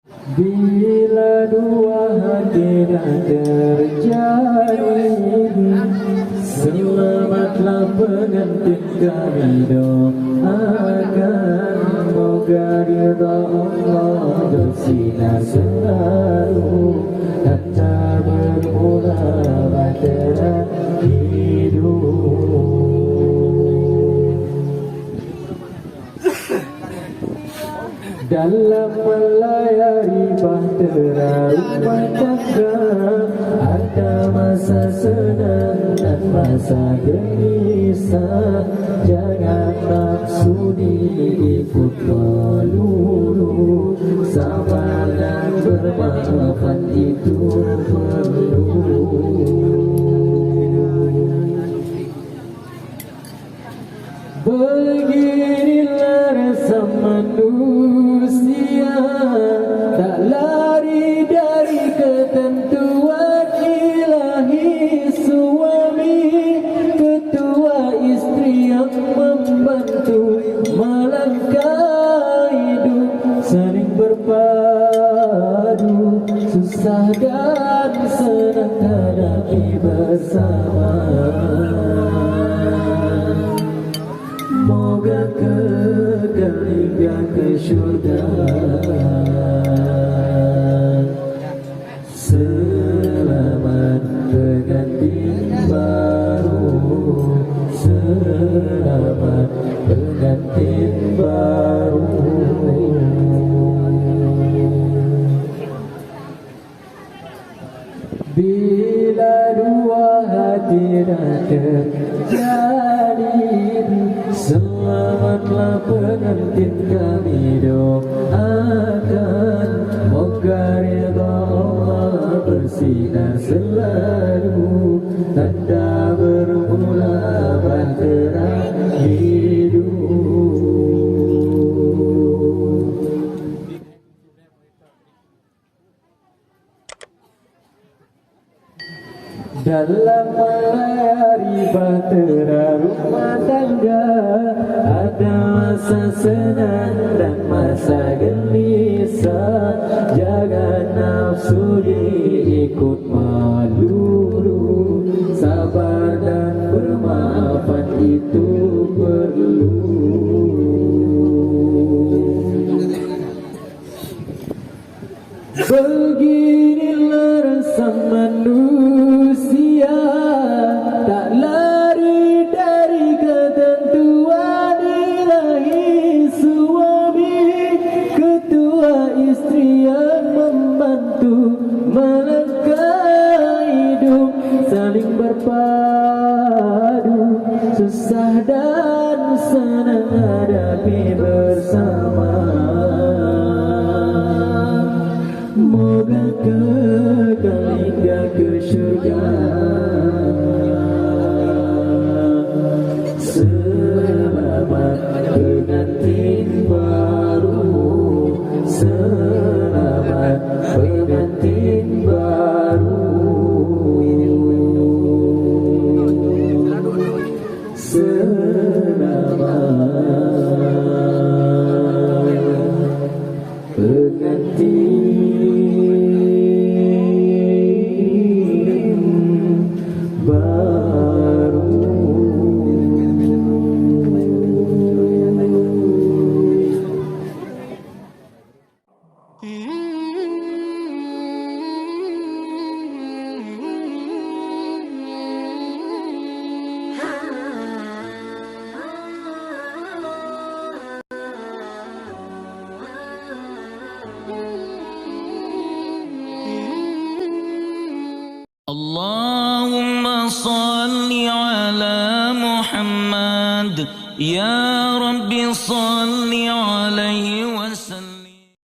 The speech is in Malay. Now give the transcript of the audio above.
Bila dua hati dah terjadi, selamatlah pengantin kami doakan. Moga ridha Allah bersinar selalu, dan tak bermula bahtera hidup. Dalam melayari bahtera rumah tangga, ada masa senang dan masa gelisah. Jangan nafsu diikut melulu, sabar dan bermaafan itu perlu. Beginilah rasa manusia, tak lari dari ketentuan ilahi. Suami ketua istri yang membantu melangkah hidup, saling berpadu, susah dan senang hadapi bersama. Moga kekal hingga ke syurga. Selamat pengantin baru, selamat pengantin baru. Bila dua hati dah terjadi, selamatlah pengantin kami doakan. Moga ridha Allah bersinar selalu, tanda bermula bahtera hidup. Dalam melayari bahtera rumah tangga, ada masa senang dan masa gelisah. Jangan nafsu diikut melulu, sabar dan bermaafan itu perlu. Beginilah rasa manusia, tak lari dari ketentuan ilahi. Suami ketua istri yang membantu melangkah hidup, saling berpadu, susah dan senang hadapi bersama. Moga kekal hingga ke syurga. Selamat pengantin baru, selamat pengantin baru. Selamat pengantin baru. Allahumma salli ala Muhammad, ya Rabbi salli